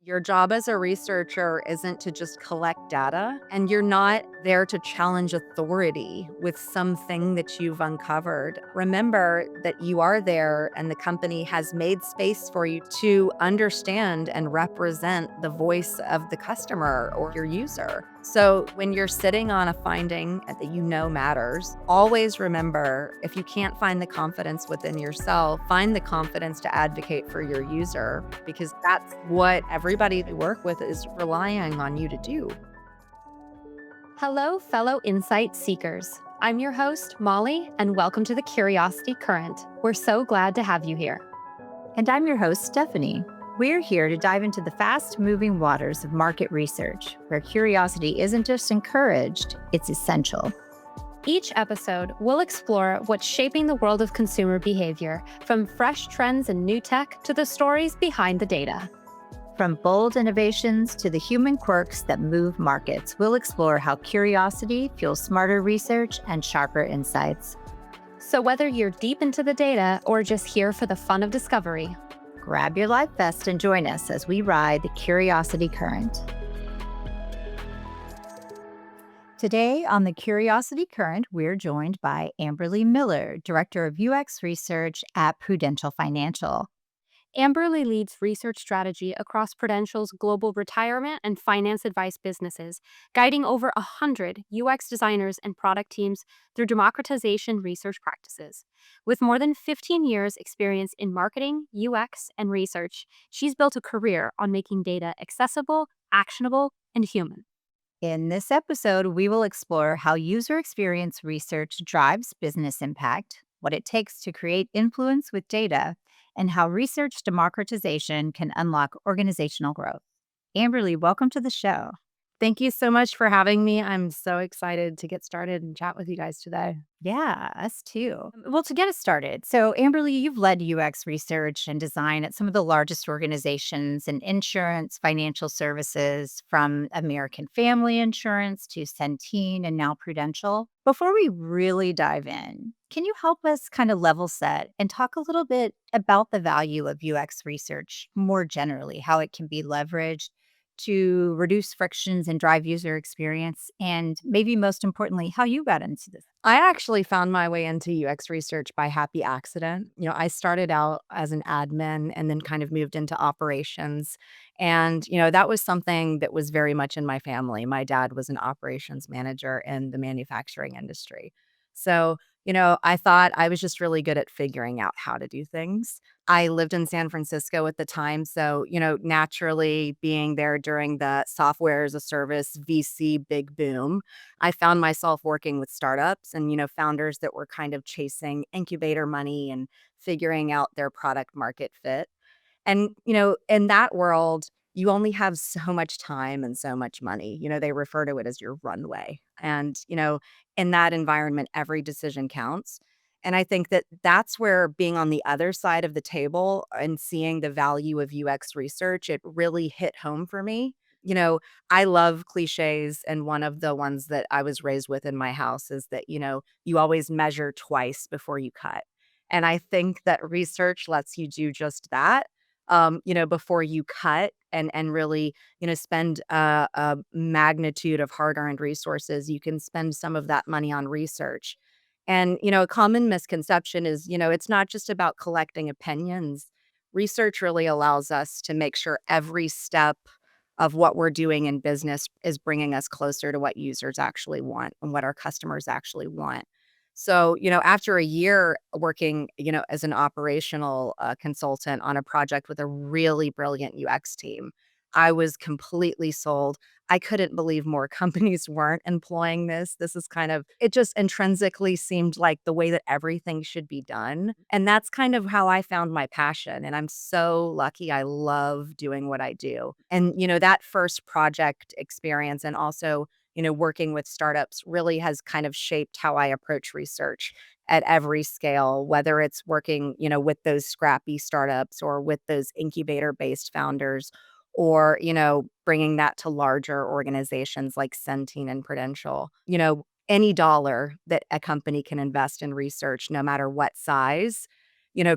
Your job as a researcher isn't to just collect data, and you're not there to challenge authority with something that you've uncovered. Remember that you are there and the company has made space for you to understand and represent the voice of the customer or your user. So when you're sitting on a finding that you know matters, always remember, if you can't find the confidence within yourself, find the confidence to advocate for your user, because that's what everybody we work with is relying on you to do. Hello, fellow insight seekers. I'm your host, Molly, and welcome to the Curiosity Current. We're so glad to have you here. And I'm your host, Stephanie. We're here to dive into the fast moving waters of market research, where curiosity isn't just encouraged, it's essential. Each episode, we'll explore what's shaping the world of consumer behavior, from fresh trends and new tech to the stories behind the data. From bold innovations to the human quirks that move markets, we'll explore how curiosity fuels smarter research and sharper insights. So whether you're deep into the data or just here for the fun of discovery, grab your life vest and join us as we ride the curiosity current. Today on the Curiosity Current, we're joined by Amberly Miller, Director of UX Research at Prudential Financial. Amberly leads research strategy across Prudential's global retirement and finance advice businesses, guiding over 100 UX designers and product teams through democratization research practices. With more than 15 years' experience in marketing, UX, and research, she's built a career on making data accessible, actionable, and human. In this episode, we will explore how user experience research drives business impact, what it takes to create influence with data, and how research democratization can unlock organizational growth. Amberly, welcome to the show. Thank you so much for having me. I'm so excited to get started and chat with you guys today. Yeah, us too. Well, to get us started, so Amberly, you've led UX research and design at some of the largest organizations in insurance, financial services, from American Family Insurance to Centene and now Prudential. Before we really dive in, can you help us kind of level set and talk a little bit about the value of UX research more generally, how it can be leveraged to reduce frictions and drive user experience, and maybe most importantly, how you got into this? I actually found my way into UX research by happy accident. I started out as an admin and then kind of moved into operations. And, that was something that was very much in my family. My dad was an operations manager in the manufacturing industry. So, I thought I was just really good at figuring out how to do things. I lived in San Francisco at the time. So, naturally being there during the software as a service VC big boom, I found myself working with startups and, founders that were kind of chasing incubator money and figuring out their product market fit. And, in that world, you only have so much time and so much money. They refer to it as your runway. And, in that environment, every decision counts. And I think that that's where being on the other side of the table and seeing the value of UX research, it really hit home for me. You know, I love cliches. And one of the ones that I was raised with in my house is that, you always measure twice before you cut. And I think that research lets you do just that, before you cut and really, spend a magnitude of hard-earned resources. You can spend some of that money on research. And, a common misconception is, it's not just about collecting opinions. Research really allows us to make sure every step of what we're doing in business is bringing us closer to what users actually want and what our customers actually want. So, after a year working, as an operational consultant on a project with a really brilliant UX team, I was completely sold. I couldn't believe more companies weren't employing this. This is kind of, it just intrinsically seemed like the way that everything should be done. And that's kind of how I found my passion. And I'm so lucky. I love doing what I do. And, that first project experience and also, working with startups really has kind of shaped how I approach research at every scale, whether it's working, with those scrappy startups or with those incubator based founders or, bringing that to larger organizations like Centene and Prudential. Any dollar that a company can invest in research, no matter what size,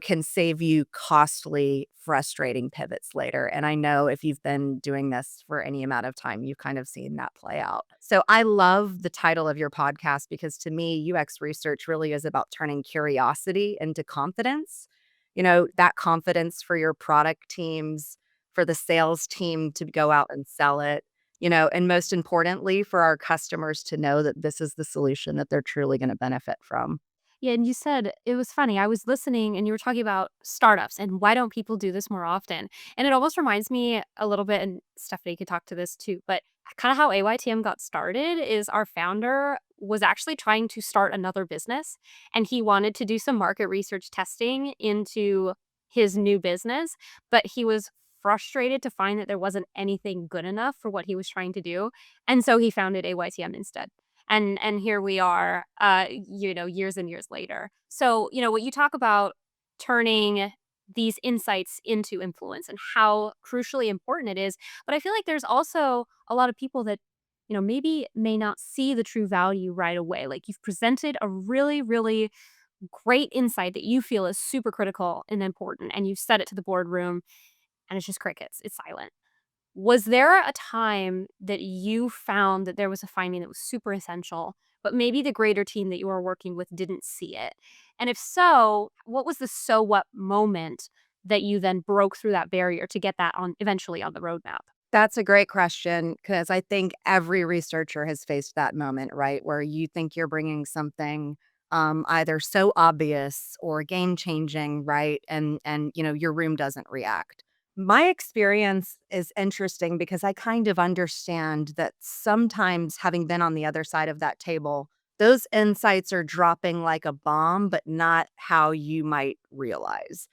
can save you costly, frustrating pivots later. And I know if you've been doing this for any amount of time, you've kind of seen that play out. So I love the title of your podcast because to me, UX research really is about turning curiosity into confidence. That confidence for your product teams, for the sales team to go out and sell it, and most importantly, for our customers to know that this is the solution that they're truly going to benefit from. Yeah, and you said it was funny. I was listening and you were talking about startups and why don't people do this more often? And it almost reminds me a little bit, and Stephanie could talk to this too, but kind of how AYTM got started is our founder was actually trying to start another business and he wanted to do some market research testing into his new business, but he was frustrated to find that there wasn't anything good enough for what he was trying to do. And so he founded AYTM instead. And here we are, years and years later. So, what you talk about turning these insights into influence and how crucially important it is. But I feel like there's also a lot of people that, maybe may not see the true value right away. Like you've presented a really, really great insight that you feel is super critical and important, and you've said it to the boardroom, and it's just crickets. It's silent. Was there a time that you found that there was a finding that was super essential, but maybe the greater team that you were working with didn't see it? And if so, what was the so what moment that you then broke through that barrier to get that on eventually on the roadmap? That's a great question because I think every researcher has faced that moment, right? Where you think you're bringing something either so obvious or game changing, right? And your room doesn't react. My experience is interesting because I kind of understand that sometimes having been on the other side of that table, those insights are dropping like a bomb, but not how you might realize.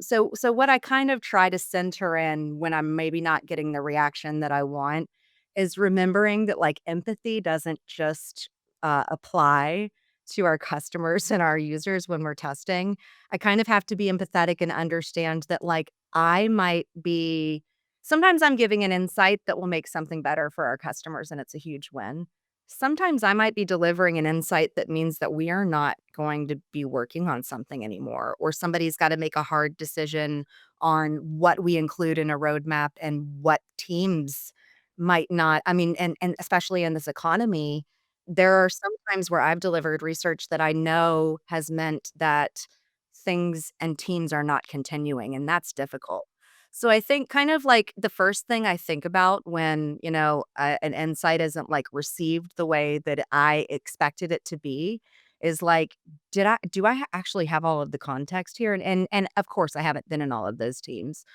So what I kind of try to center in when I'm maybe not getting the reaction that I want is remembering that like empathy doesn't just apply to our customers and our users when we're testing. I kind of have to be empathetic and understand that like I might be sometimes I'm giving an insight that will make something better for our customers and it's a huge win. Sometimes I might be delivering an insight that means that we are not going to be working on something anymore, or somebody's got to make a hard decision on what we include in a roadmap and what teams might not. I mean, and especially in this economy, there are some times where I've delivered research that I know has meant that things and teams are not continuing, and that's difficult. So I think kind of like the first thing I think about when, an insight isn't like received the way that I expected it to be is like, do I actually have all of the context here? And of course I haven't been in all of those teams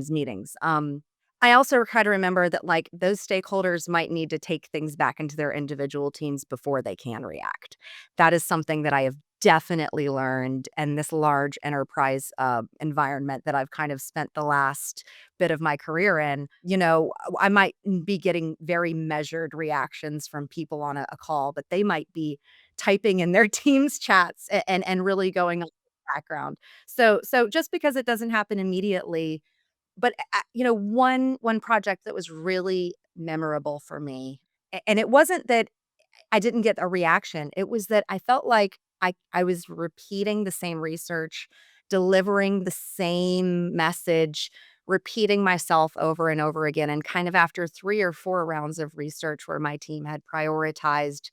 meetings. I also try to remember that like those stakeholders might need to take things back into their individual teams before they can react. That is something that I have definitely learned in this large enterprise environment that I've kind of spent the last bit of my career in. I might be getting very measured reactions from people on a call, but they might be typing in their team's chats and really going on in the background. So just because it doesn't happen immediately, but, one project that was really memorable for me, and it wasn't that I didn't get a reaction, it was that I felt like I was repeating the same research, delivering the same message, repeating myself over and over again, and kind of after 3 or 4 rounds of research where my team had prioritized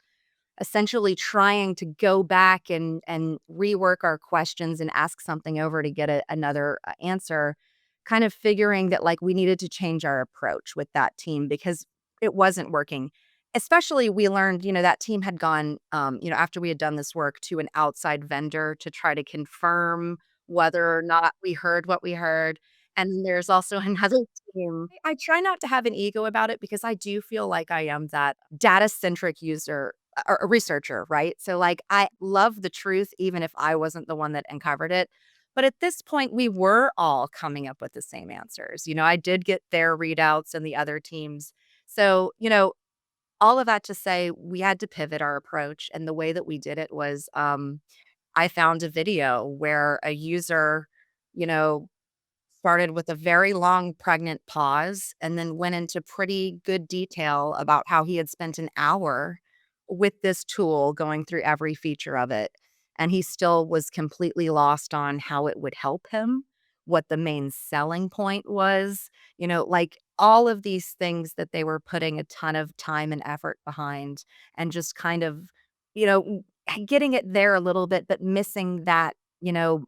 essentially trying to go back and rework our questions and ask something over to get another answer, kind of figuring that like we needed to change our approach with that team because it wasn't working. Especially we learned, that team had gone, after we had done this work to an outside vendor to try to confirm whether or not we heard what we heard. And then there's also another team. I try not to have an ego about it because I do feel like I am that data centric user or a researcher, right? So, like, I love the truth even if I wasn't the one that uncovered it. But at this point, we were all coming up with the same answers. I did get their readouts and the other teams. So, all of that to say, we had to pivot our approach. And the way that we did it was I found a video where a user, you know, started with a very long pregnant pause and then went into pretty good detail about how he had spent an hour with this tool going through every feature of it. and he still was completely lost on how it would help him, what the main selling point was, like all of these things that they were putting a ton of time and effort behind and just kind of, you know, getting it there a little bit, but missing that,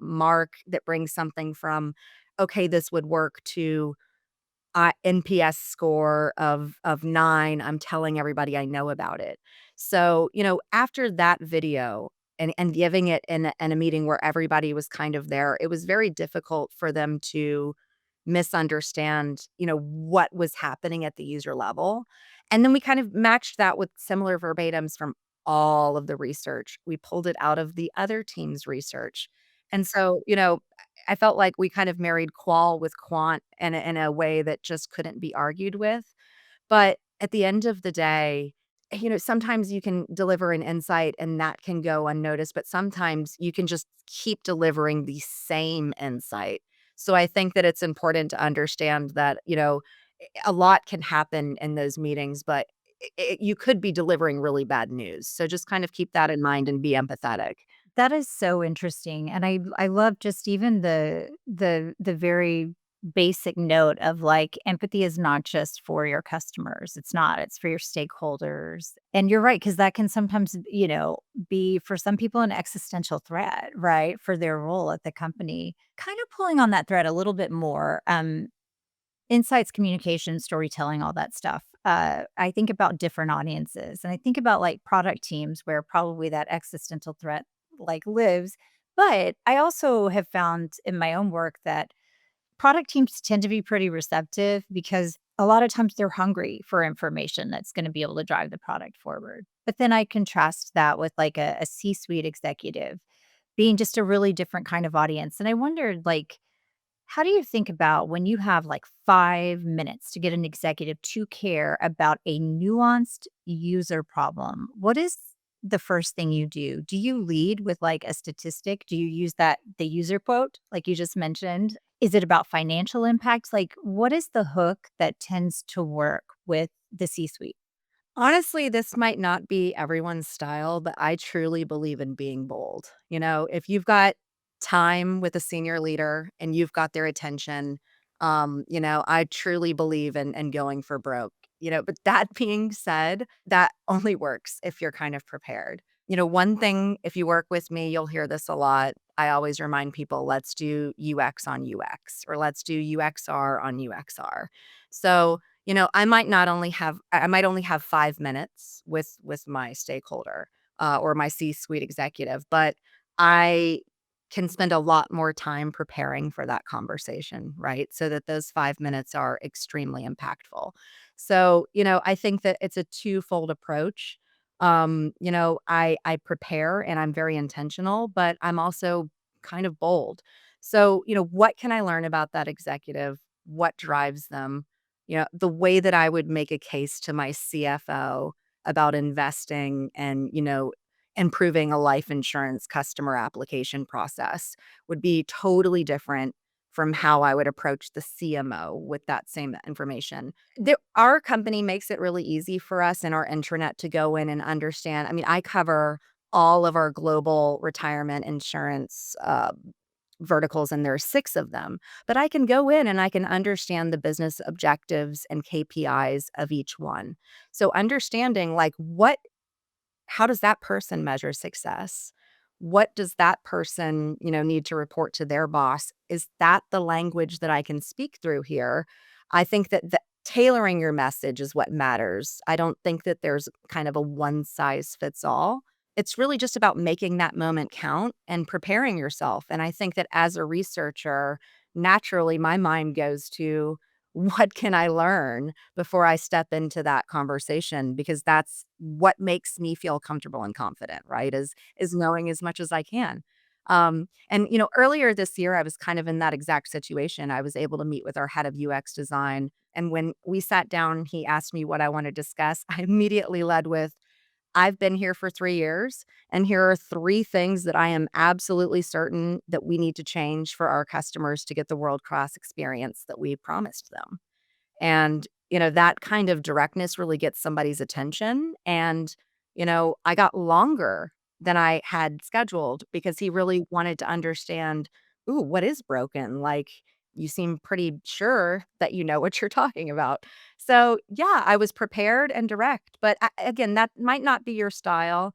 mark that brings something from, okay, this would work to NPS score of 9, I'm telling everybody I know about it. So, after that video and giving it in a meeting where everybody was kind of there, it was very difficult for them to misunderstand, what was happening at the user level. And then we kind of matched that with similar verbatims from all of the research. We pulled it out of the other team's research. And so, I felt like we kind of married qual with quant in a way that just couldn't be argued with. But at the end of the day, sometimes you can deliver an insight and that can go unnoticed, but sometimes you can just keep delivering the same insight. So I think that it's important to understand that, a lot can happen in those meetings, but you could be delivering really bad news. So just kind of keep that in mind and be empathetic. That is so interesting, and I love just even the very basic note of, like, empathy is not just for your customers, it's not, it's for your stakeholders, and you're right, because that can sometimes, be for some people an existential threat, right, for their role at the company. Kind of pulling on that thread a little bit more, insights, communication, storytelling, all that stuff. I think about different audiences, and I think about like product teams where probably that existential threat like lives. But I also have found in my own work that product teams tend to be pretty receptive because a lot of times they're hungry for information that's going to be able to drive the product forward. But then I contrast that with like a C-suite executive being just a really different kind of audience. And I wondered, like, how do you think about when you have like 5 minutes to get an executive to care about a nuanced user problem? What is the first thing you do? Do you lead with like a statistic? Do you use the user quote, like you just mentioned? Is it about financial impacts? Like, what is the hook that tends to work with the C suite? Honestly, this might not be everyone's style, but I truly believe in being bold. If you've got time with a senior leader and you've got their attention, I truly believe in going for broke. But that being said, that only works if you're kind of prepared. One thing, if you work with me, you'll hear this a lot. I always remind people, let's do UX on UX or let's do UXR on UXR. So, I might only have 5 minutes with my stakeholder, or my C-suite executive, but I can spend a lot more time preparing for that conversation, right? So that those 5 minutes are extremely impactful. So, I think that it's a twofold approach. I prepare and I'm very intentional, but I'm also kind of bold. So, what can I learn about that executive? What drives them? The way that I would make a case to my CFO about investing and, improving a life insurance customer application process would be totally different from how I would approach the CMO with that same information. Our company makes it really easy for us in our intranet to go in and understand. I mean, I cover all of our global retirement insurance verticals, and there are 6 of them. But I can go in and I can understand the business objectives and KPIs of each one. So understanding like how does that person measure success? What does that person, need to report to their boss? Is that the language that I can speak through here? I think that tailoring your message is what matters. I don't think that there's kind of a one size fits all. It's really just about making that moment count and preparing yourself. And I think that as a researcher, naturally my mind goes to what can I learn before I step into that conversation, because that's what makes me feel comfortable and confident, right? Is knowing as much as I can. And earlier this year I was kind of in that exact situation. I was able to meet with our head of UX design, and when we sat down, he asked me what I want to discuss. I immediately led with, I've been here for 3 years, and here are 3 things that I am absolutely certain that we need to change for our customers to get the world-class experience that we promised them. And, that kind of directness really gets somebody's attention, and, I got longer than I had scheduled because he really wanted to understand, "Ooh, what is broken?" Like, "You seem pretty sure that you know what you're talking about." So, yeah, I was prepared and direct, but a again, that might not be your style.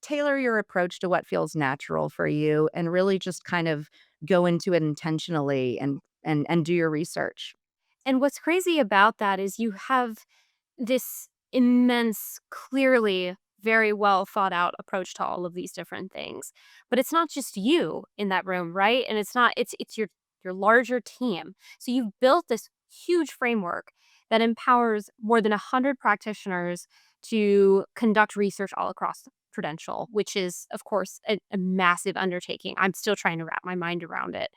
Tailor your approach to what feels natural for you and really just kind of go into it intentionally and do your research. And what's crazy about that is you have this immense, clearly very well thought out approach to all of these different things. But it's not just you in that room, right? And it's your larger team. So you've built this huge framework that empowers more than 100 practitioners to conduct research all across Prudential, which is of course a massive undertaking. I'm still trying to wrap my mind around it.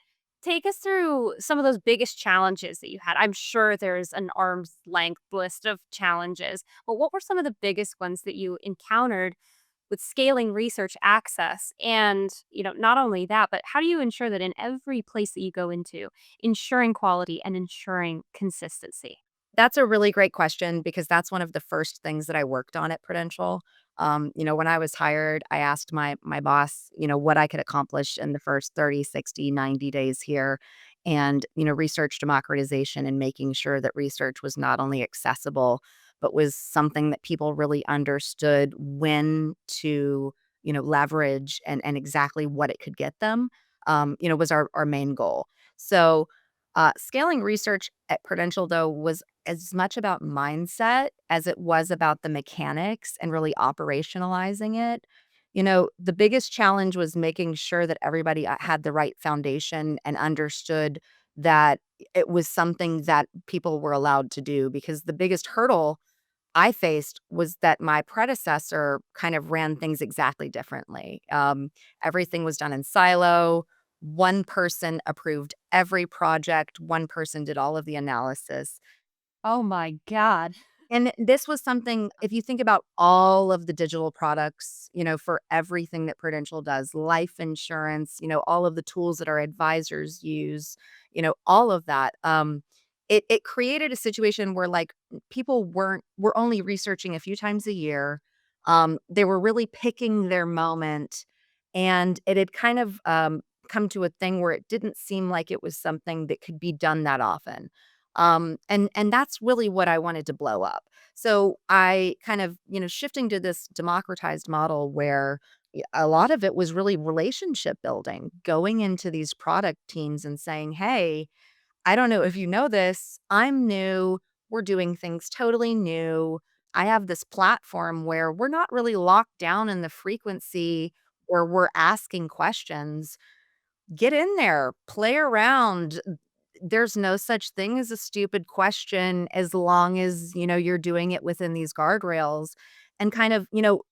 Take us through some of those biggest challenges that you had. I'm sure there's an arm's length list of challenges, but what were some of the biggest ones that you encountered with scaling research access? And, not only that, but how do you ensure that in every place that you go into, ensuring quality and ensuring consistency? That's a really great question because that's one of the first things that I worked on at Prudential. When I was hired, I asked my boss, what I could accomplish in the first 30, 60, 90 days here. And, research democratization and making sure that research was not only accessible, but was something that people really understood when to, leverage and exactly what it could get them, was our main goal. So scaling research at Prudential, though, was as much about mindset as it was about the mechanics and really operationalizing it. The biggest challenge was making sure that everybody had the right foundation and understood that it was something that people were allowed to do because the biggest hurdle I faced was that my predecessor kind of ran things exactly differently. Everything was done in silo. One person approved every project. One person did all of the analysis. Oh my God. And this was something, if you think about all of the digital products, for everything that Prudential does, life insurance, all of the tools that our advisors use, all of that. It created a situation where like people were only researching a few times a year. They were really picking their moment. And it had kind of come to a thing where it didn't seem like it was something that could be done that often. And that's really what I wanted to blow up. So I kind of, shifting to this democratized model where a lot of it was really relationship building, going into these product teams and saying, "Hey, I don't know if you know this, I'm new. We're doing things totally new. I have this platform where we're not really locked down in the frequency or we're asking questions. Get in there, play around. There's no such thing as a stupid question as long as, you're doing it within these guardrails," and kind of,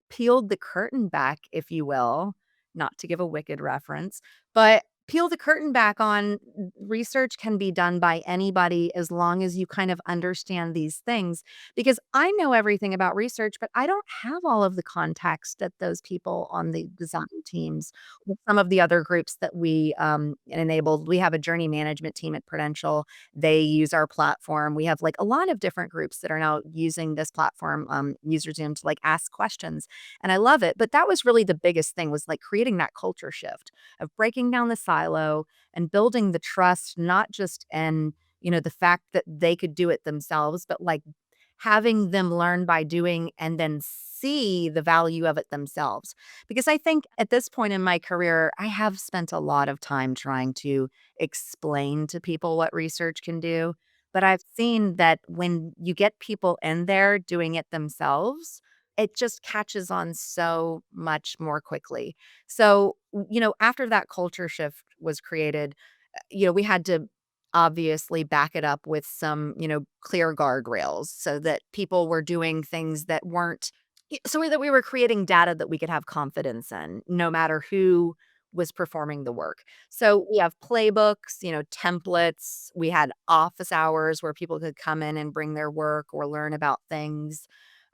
peeled the curtain back, if you will, not to give a Wicked reference, but peel the curtain back on research can be done by anybody as long as you kind of understand these things. Because I know everything about research, but I don't have all of the context that those people on the design teams with some of the other groups that we, enabled. We have a journey management team at Prudential. They use our platform. We have, like, a lot of different groups that are now using this platform, User Zoom to, like, ask questions, and I love it, but that was really the biggest thing was, like, creating that culture shift of breaking down the silo and building the trust, not just in, the fact that they could do it themselves, but, like, having them learn by doing and then see the value of it themselves. Because I think at this point in my career, I have spent a lot of time trying to explain to people what research can do. But I've seen that when you get people in there doing it themselves, it just catches on so much more quickly. So, after that culture shift was created, we had to obviously back it up with some, clear guardrails so that people were doing things that weren't so that we were creating data that we could have confidence in no matter who was performing the work. So we have playbooks, templates, we had office hours where people could come in and bring their work or learn about things.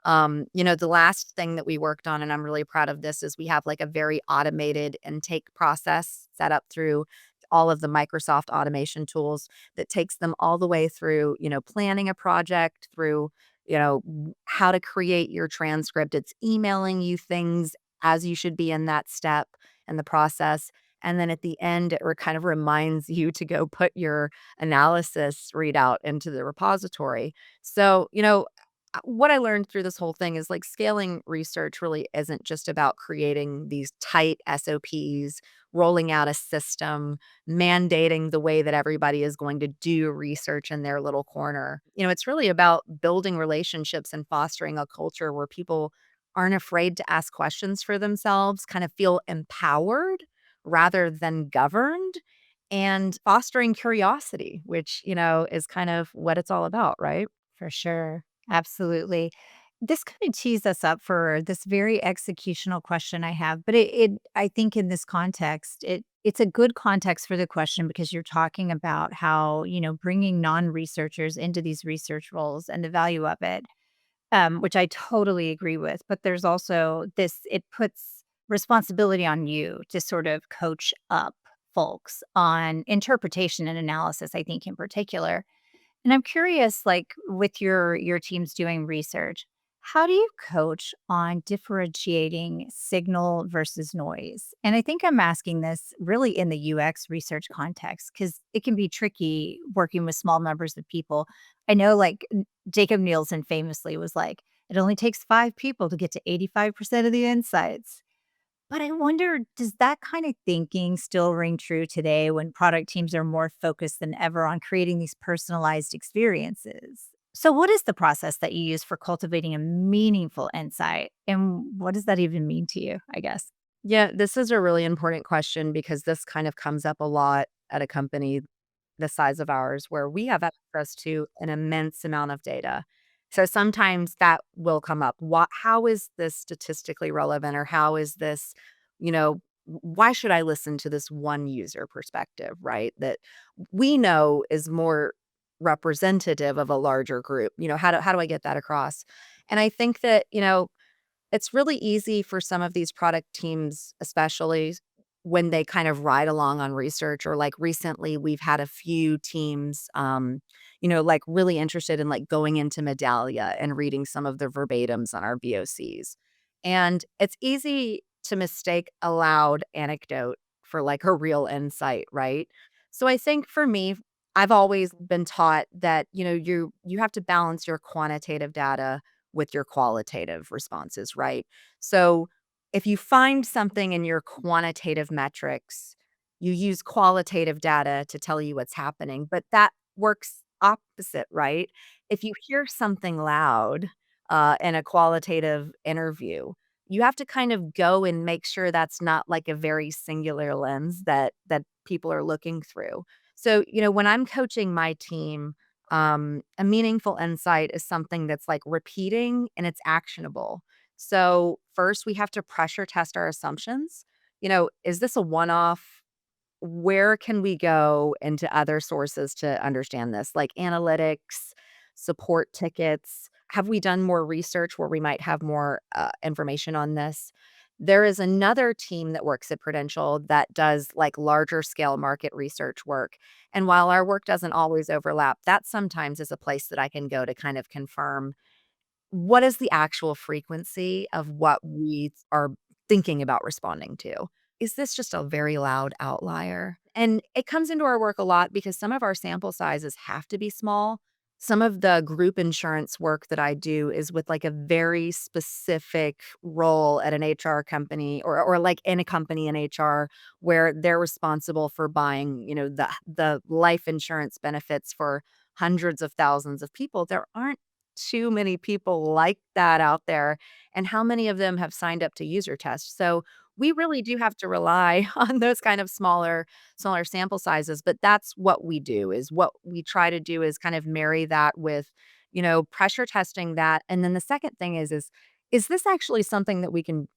The last thing that we worked on, and I'm really proud of this, is we have like a very automated intake process set up through all of the Microsoft automation tools that takes them all the way through, planning a project, through, how to create your transcript. It's emailing you things as you should be in that step in the process. And then at the end, it kind of reminds you to go put your analysis readout into the repository. So, what I learned through this whole thing is like scaling research really isn't just about creating these tight SOPs, rolling out a system, mandating the way that everybody is going to do research in their little corner. It's really about building relationships and fostering a culture where people aren't afraid to ask questions for themselves, kind of feel empowered rather than governed, and fostering curiosity, which, is kind of what it's all about, right? For sure. Absolutely. This kind of tees us up for this very executional question I have, but it I think in this context, it's a good context for the question because you're talking about how, bringing non-researchers into these research roles and the value of it, which I totally agree with. But there's also this, it puts responsibility on you to sort of coach up folks on interpretation and analysis, I think in particular. And I'm curious, like with your teams doing research, how do you coach on differentiating signal versus noise? And I think I'm asking this really in the UX research context because it can be tricky working with small numbers of people. I know, like Jacob Nielsen famously was like, it only takes 5 people to get to 85% of the insights. But I wonder, does that kind of thinking still ring true today when product teams are more focused than ever on creating these personalized experiences? So, what is the process that you use for cultivating a meaningful insight? And what does that even mean to you, I guess? Yeah, this is a really important question because this kind of comes up a lot at a company the size of ours where we have access to an immense amount of data. So sometimes that will come up. How is this statistically relevant, or how is this, why should I listen to this one user perspective, right? That we know is more representative of a larger group. How do I get that across? And I think that, it's really easy for some of these product teams, especially when they kind of ride along on research, or like recently we've had a few teams, like really interested in like going into Medallia and reading some of the verbatims on our VOCs. And it's easy to mistake a loud anecdote for like a real insight, right? So I think for me, I've always been taught that, you have to balance your quantitative data with your qualitative responses, right? So if you find something in your quantitative metrics, you use qualitative data to tell you what's happening, but that works opposite, right? If you hear something loud in a qualitative interview, you have to kind of go and make sure that's not like a very singular lens that people are looking through. So, when I'm coaching my team, a meaningful insight is something that's like repeating and it's actionable. So, first, we have to pressure test our assumptions. Is this a one off? Where can we go into other sources to understand this, like analytics, support tickets? Have we done more research where we might have more information on this? There is another team that works at Prudential that does like larger scale market research work. And while our work doesn't always overlap, that sometimes is a place that I can go to kind of confirm what is the actual frequency of what we are thinking about responding to? Is this just a very loud outlier? And it comes into our work a lot because some of our sample sizes have to be small. Some of the group insurance work that I do is with like a very specific role at an HR company, or like in a company in HR where they're responsible for buying, the life insurance benefits for hundreds of thousands of people. There aren't too many people like that out there, and how many of them have signed up to user tests. So we really do have to rely on those kind of smaller sample sizes, but that's what we do. Is what we try to do is kind of marry that with, pressure testing that. And then the second thing is this actually something that we can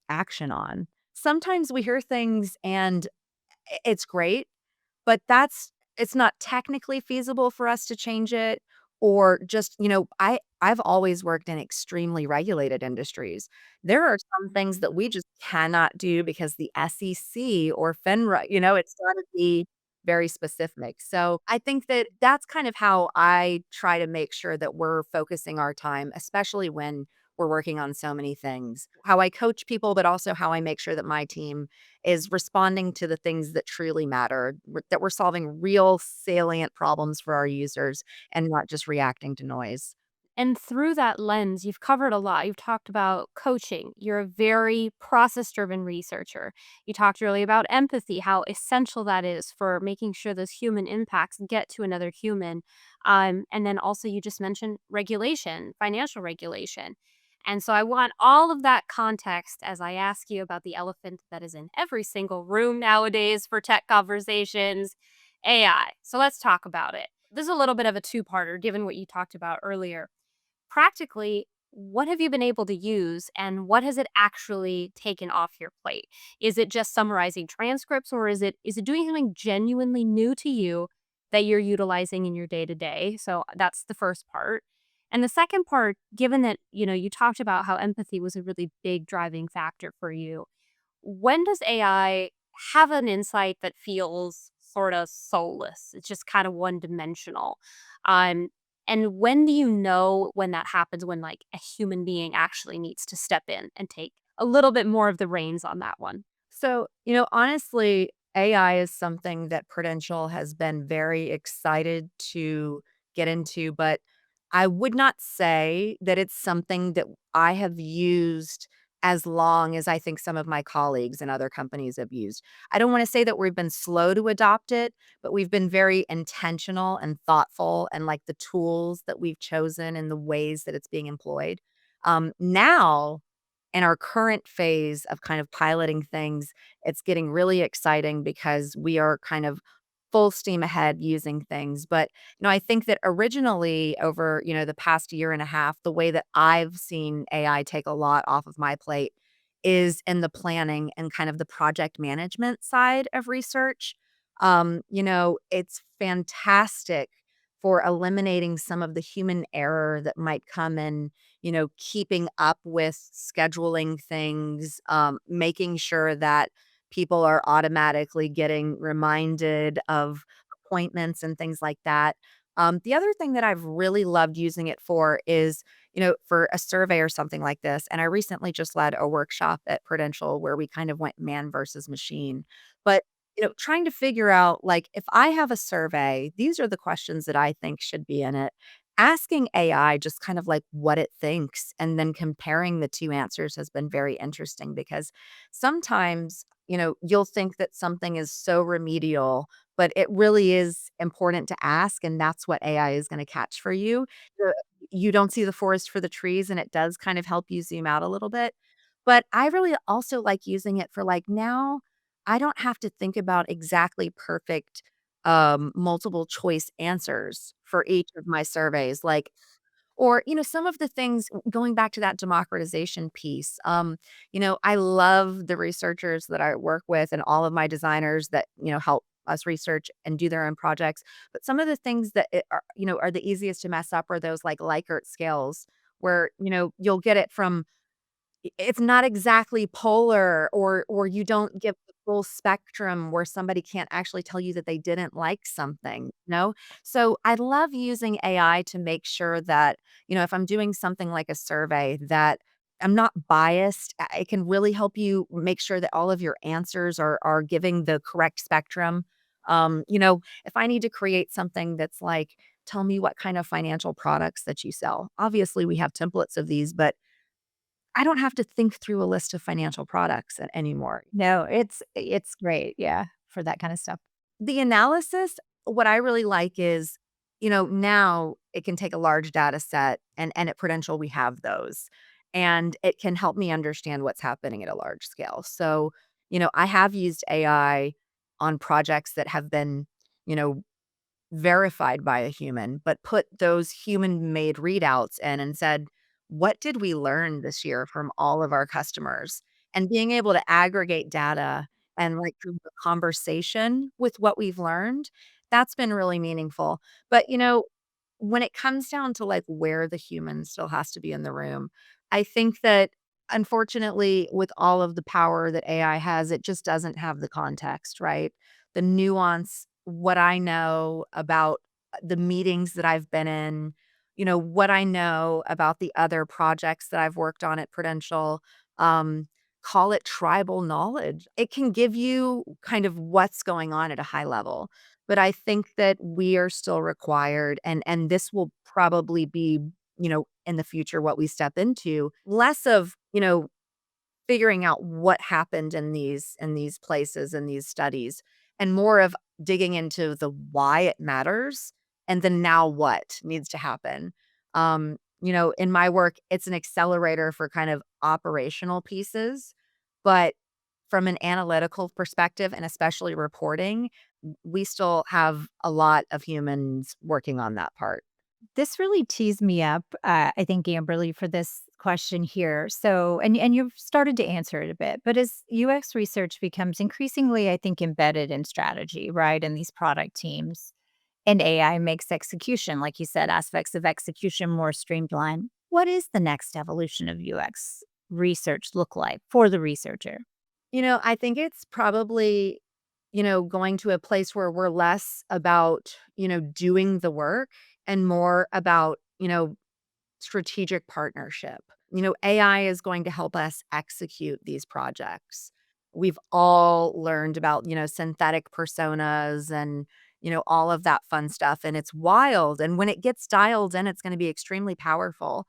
action on? Sometimes we hear things and it's great, but it's not technically feasible for us to change it, or just, I've always worked in extremely regulated industries. There are some things that we just cannot do because the SEC or FINRA, it's gotta be very specific. So, I think that that's kind of how I try to make sure that we're focusing our time, especially when we're working on so many things. How I coach people, but also how I make sure that my team is responding to the things that truly matter, that we're solving real salient problems for our users and not just reacting to noise. And through that lens, you've covered a lot. You've talked about coaching. You're a very process driven researcher. You talked really about empathy, how essential that is for making sure those human impacts get to another human. And then also, you just mentioned regulation, financial regulation. And so I want all of that context as I ask you about the elephant that is in every single room nowadays for tech conversations, AI. So let's talk about it. This is a little bit of a two parter given what you talked about earlier. Practically, what have you been able to use and what has it actually taken off your plate? Is it just summarizing transcripts or is it doing something genuinely new to you that you're utilizing in your day to day? So that's the first part. And the second part, given that, you talked about how empathy was a really big driving factor for you, when does AI have an insight that feels sort of soulless? It's just kind of one dimensional. Um, and when do you know when that happens, when like a human being actually needs to step in and take a little bit more of the reins on that one? So, honestly, AI is something that Prudential has been very excited to get into, but I would not say that it's something that I have used as long as I think some of my colleagues and other companies have used. I don't want to say that we've been slow to adopt it, but we've been very intentional and thoughtful and like the tools that we've chosen and the ways that it's being employed. Now, in our current phase of kind of piloting things, it's getting really exciting because we are kind of full steam ahead using things. But, I think that originally over, the past year and a half, the way that I've seen AI take a lot off of my plate is in the planning and kind of the project management side of research. It's fantastic for eliminating some of the human error that might come in, keeping up with scheduling things, making sure that people are automatically getting reminded of appointments and things like that. The other thing that I've really loved using it for is, for a survey or something like this. And I recently just led a workshop at Prudential where we kind of went man versus machine. But, trying to figure out like if I have a survey, these are the questions that I think should be in it. Asking AI just kind of like what it thinks and then comparing the two answers has been very interesting because sometimes, you'll think that something is so remedial, but it really is important to ask, and that's what AI is gonna catch for you. The You don't see the forest for the trees, and it does kind of help you zoom out a little bit. But I really also like using it for, like, now I don't have to think about exactly perfect, multiple choice answers for each of my surveys, like or, some of the things going back to that democratization piece, I love the researchers that I work with and all of my designers that, help us research and do their own projects. But some of the things that are the easiest to mess up are those like Likert scales where, you'll get it from it's not exactly polar or you don't give the full spectrum where somebody can't actually tell you that they didn't like something, you know? So, I love using AI to make sure that, if I'm doing something like a survey that I'm not biased, it can really help you make sure that all of your answers are giving the correct spectrum. If I need to create something that's like, "Tell me what kind of financial products that you sell." Obviously, we have templates of these, but I don't have to think through a list of financial products anymore. No, it's great, yeah, for that kind of stuff. The analysis, what I really like is, now it can take a large data set and at Prudential we have those. And it can help me understand what's happening at a large scale. So, I have used AI on projects that have been, you know, verified by a human, but put those human-made readouts in and said, "What did we learn this year from all of our customers?" And being able to aggregate data and, like, through the conversation with what we've learned, that's been really meaningful. But, when it comes down to, like, where the human still has to be in the room, I think that, unfortunately, with all of the power that AI has, it just doesn't have the context, right? The nuance, what I know about the meetings that I've been in, what I know about the other projects that I've worked on at Prudential, um, call it tribal knowledge. It can give you kind of what's going on at a high level, but I think that we are still required, and this will probably be, in the future what we step into, less of, figuring out what happened in these places, in these studies, and more of digging into the why it matters and the now what needs to happen. In my work, it's an accelerator for kind of operational pieces, but from an analytical perspective and especially reporting, we still have a lot of humans working on that part. This really teased me up, I think, Amberly, for this question here. So, and you've started to answer it a bit, but as UX research becomes increasingly, I think, embedded in strategy, right, in these product teams, and AI makes execution, like you said, aspects of execution more streamlined. What is the next evolution of UX research look like for the researcher? I think it's probably, going to a place where we're less about, doing the work and more about, strategic partnership. AI is going to help us execute these projects. We've all learned about, synthetic personas and, all of that fun stuff. And it's wild. And when it gets dialed in, it's going to be extremely powerful.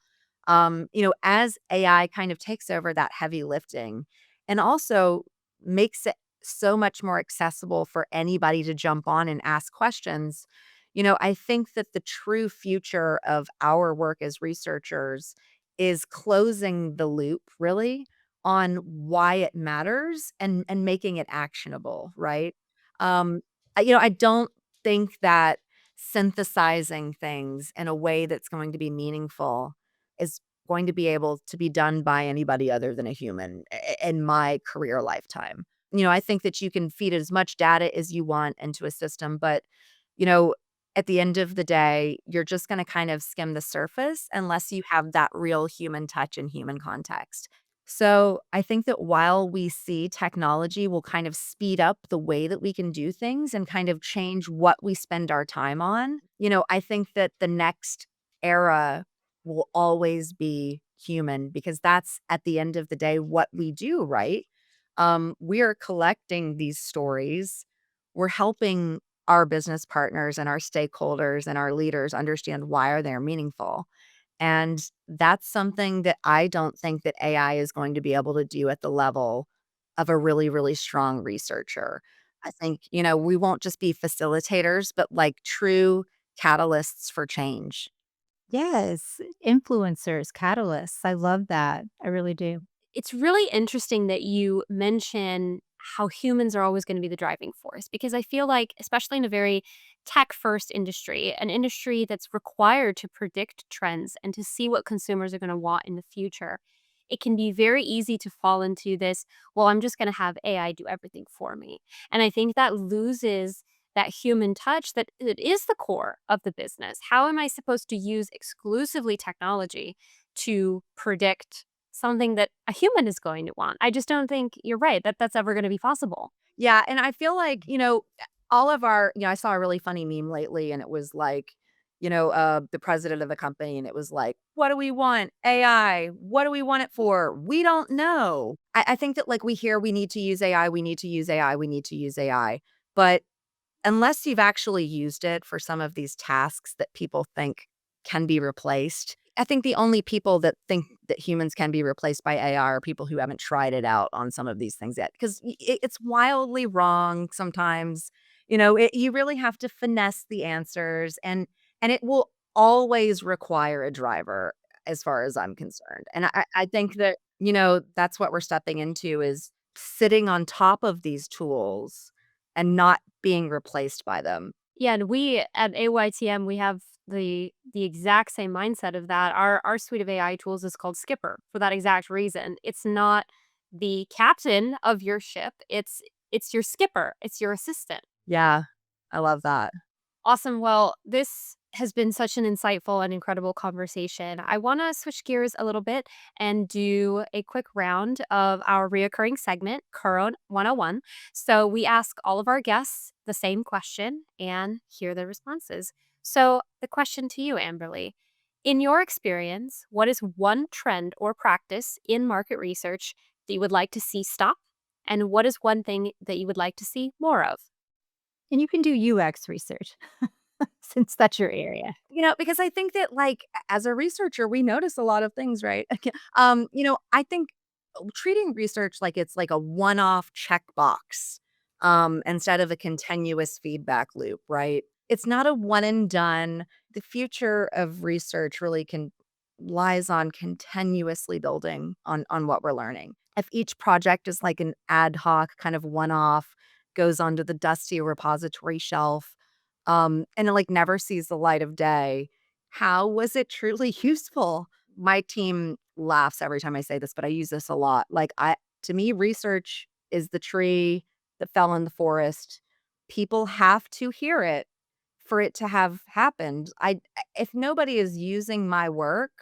As AI kind of takes over that heavy lifting and also makes it so much more accessible for anybody to jump on and ask questions. I think that the true future of our work as researchers is closing the loop really on why it matters and making it actionable, right? I don't think that synthesizing things in a way that's going to be meaningful is going to be able to be done by anybody other than a human in my career lifetime. I think that you can feed as much data as you want into a system, but you know, at the end of the day, you're just going to kind of skim the surface unless you have that real human touch and human context. So I think that while we see technology will kind of speed up the way that we can do things and kind of change what we spend our time on, I think that the next era will always be human because that's at the end of the day what we do, right? We are collecting these stories. We're helping our business partners and our stakeholders and our leaders understand why are they meaningful. And that's something that I don't think that AI is going to be able to do at the level of a really, really strong researcher. I think, we won't just be facilitators, but like true catalysts for change. Yes, influencers, catalysts. I love that. I really do. It's really interesting that you mention how humans are always going to be the driving force because I feel like, especially in a very tech first industry, an industry that's required to predict trends and to see what consumers are going to want in the future, it can be very easy to fall into this, well, I'm just going to have AI do everything for me. And I think that loses that human touch that it is the core of the business. How am I supposed to use exclusively technology to predict something that a human is going to want? I just don't think you're right that that's ever going to be possible. Yeah, and I feel like, all of our I saw a really funny meme lately and it was like, the president of the company and it was like, "What do we want? AI. What do we want it for? We don't know." I think that like we hear we need to use AI, we need to use AI, we need to use AI. But unless you've actually used it for some of these tasks that people think can be replaced, I think the only people that think that humans can be replaced by AI are people who haven't tried it out on some of these things yet, 'cause it's wildly wrong sometimes. You really have to finesse the answers, and it will always require a driver as far as I'm concerned, and I think that, that's what we're stepping into is sitting on top of these tools and not being replaced by them. Yeah, and we at AYTM we have the exact same mindset of that. Our suite of AI tools is called Skipper for that exact reason. It's not the captain of your ship. It's your skipper. It's your assistant. Yeah, I love that. Awesome. Well, this has been such an insightful and incredible conversation. I want to switch gears a little bit and do a quick round of our reoccurring segment, Current 101. So we ask all of our guests the same question and hear their responses. So the question to you, Amberly, In your experience, what is one trend or practice in market research that you would like to see stop? And what is one thing that you would like to see more of? And you can do UX research since that's your area. Because I think that, like, as a researcher, we notice a lot of things, right? I think treating research like it's like a one-off checkbox, instead of a continuous feedback loop, right? It's not a one and done. The future of research really can lies on continuously building on what we're learning. If each project is like an ad hoc kind of one-off, goes onto the dusty repository shelf, and it, like, never sees the light of day, how was it truly useful? My team laughs every time I say this, but I use this a lot. Like, I to me, research is the tree that fell in the forest. People have to hear it for it to have happened. If nobody is using my work,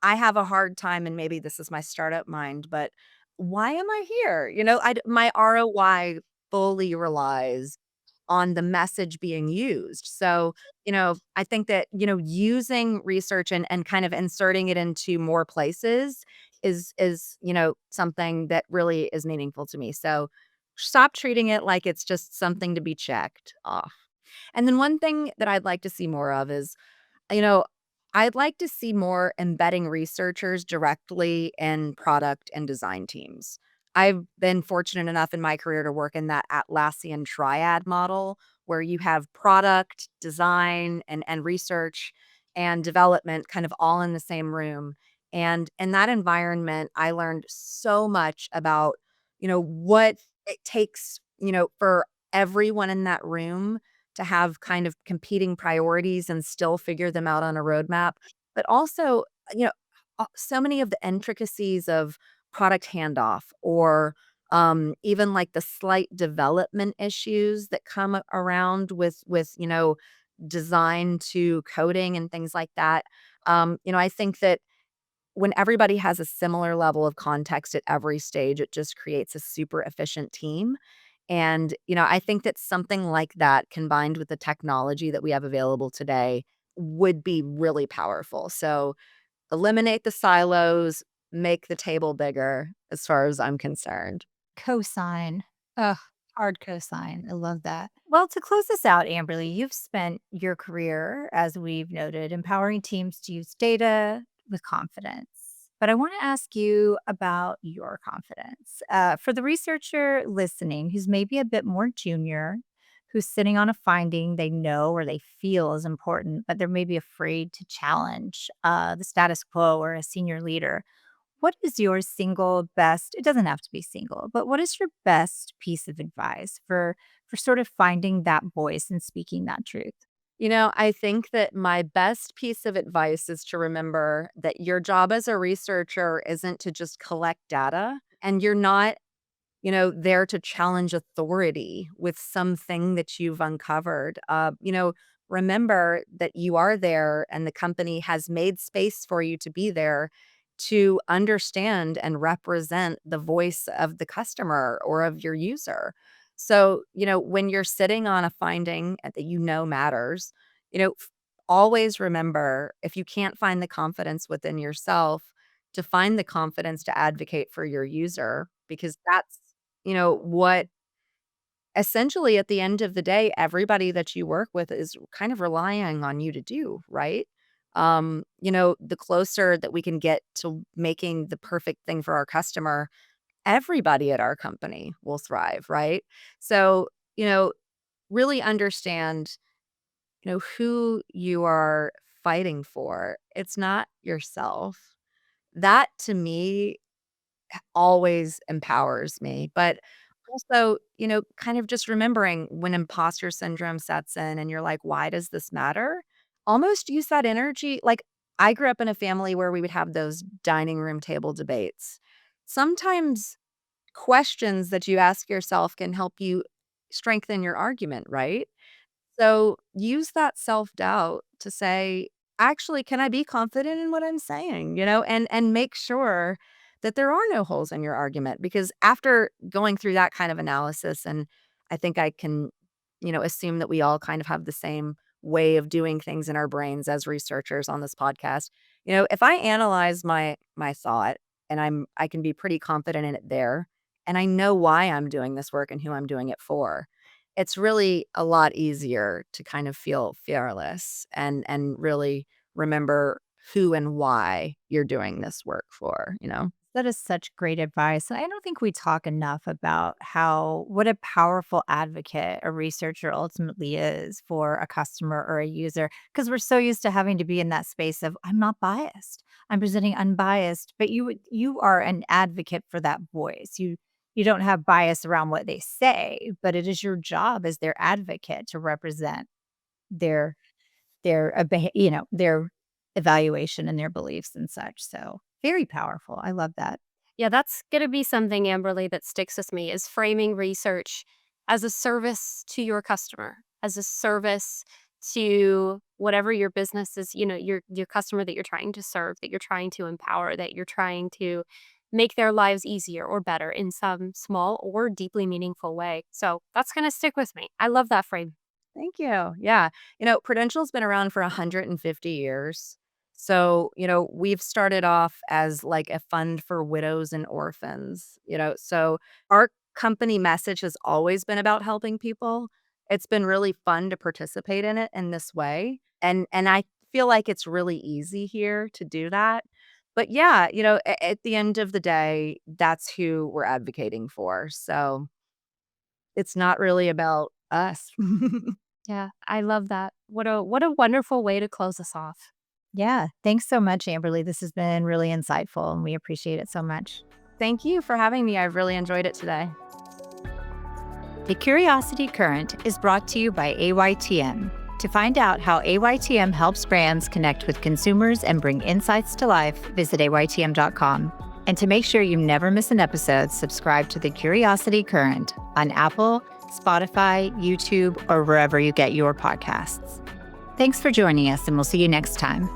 I have a hard time, and maybe this is my startup mind, but why am I here? My ROI fully relies on the message being used. So, I think that, using research and kind of inserting it into more places is something that really is meaningful to me. So, stop treating it like it's just something to be checked off. And then one thing that I'd like to see more of is, you know, I'd like to see more embedding researchers directly in product and design teams. I've been fortunate enough in my career to work in that Atlassian triad model where you have product, design, and research and development kind of all in the same room. And in that environment, I learned so much about, what it takes, for everyone in that room to have kind of competing priorities and still figure them out on a roadmap, but also, you know, so many of the intricacies of product handoff or even like the slight development issues that come around with design to coding and things like that. I think that when everybody has a similar level of context at every stage, it just creates a super efficient team. And, I think that something like that combined with the technology that we have available today would be really powerful. So eliminate the silos, make the table bigger as far as I'm concerned. Cosign. Ugh, hard cosign. I love that. Well, to close this out, Amberly, you've spent your career, as we've noted, empowering teams to use data with confidence. But I want to ask you about your confidence. For the researcher listening who's maybe a bit more junior, who's sitting on a finding they know or they feel is important, but they're maybe afraid to challenge the status quo or a senior leader, what is your single best, it doesn't have to be single, but what is your best piece of advice for sort of finding that voice and speaking that truth? I think that my best piece of advice is to remember that your job as a researcher isn't to just collect data, and you're not there to challenge authority with something that you've uncovered. Remember that you are there and the company has made space for you to be there to understand and represent the voice of the customer or of your user. So, when you're sitting on a finding that matters, always remember if you can't find the confidence within yourself, to find the confidence to advocate for your user because that's what essentially at the end of the day, everybody that you work with is kind of relying on you to do, right? The closer that we can get to making the perfect thing for our customer, everybody at our company will thrive, right? So, really understand, who you are fighting for. It's not yourself. That to me always empowers me. But also, kind of just remembering when imposter syndrome sets in and you're like, why does this matter? Almost use that energy. Like, I grew up in a family where we would have those dining room table debates. Sometimes questions that you ask yourself can help you strengthen your argument, right? So use that self-doubt to say, "Actually, can I be confident in what I'm saying?" And make sure that there are no holes in your argument because after going through that kind of analysis, and I think I can, assume that we all kind of have the same way of doing things in our brains as researchers on this podcast. If I analyze my thought and I can be pretty confident in it there, and I know why I'm doing this work and who I'm doing it for, it's really a lot easier to kind of feel fearless and really remember who and why you're doing this work for. That is such great advice. And I don't think we talk enough about what a powerful advocate a researcher ultimately is for a customer or a user, because we're so used to having to be in that space of I'm not biased. I'm presenting unbiased, but you are an advocate for that voice. You don't have bias around what they say, but it is your job as their advocate to represent their their evaluation and their beliefs and such. So very powerful. I love that. Yeah, that's going to be something, Amberly, that sticks with me is framing research as a service to your customer, as a service to whatever your business is, your customer that you're trying to serve, that you're trying to empower, that you're trying to make their lives easier or better in some small or deeply meaningful way. So that's going to stick with me. I love that frame. Thank you. Yeah. Prudential's been around for 150 years. So, we've started off as like a fund for widows and orphans. So our company message has always been about helping people. It's been really fun to participate in it in this way. And I feel like it's really easy here to do that. But yeah, at the end of the day, that's who we're advocating for. So it's not really about us. Yeah, I love that. What a wonderful way to close us off. Yeah. Thanks so much, Amberly. This has been really insightful and we appreciate it so much. Thank you for having me. I've really enjoyed it today. The Curiosity Current is brought to you by AYTM. To find out how AYTM helps brands connect with consumers and bring insights to life, visit AYTM.com. And to make sure you never miss an episode, subscribe to The Curiosity Current on Apple, Spotify, YouTube, or wherever you get your podcasts. Thanks for joining us, and we'll see you next time.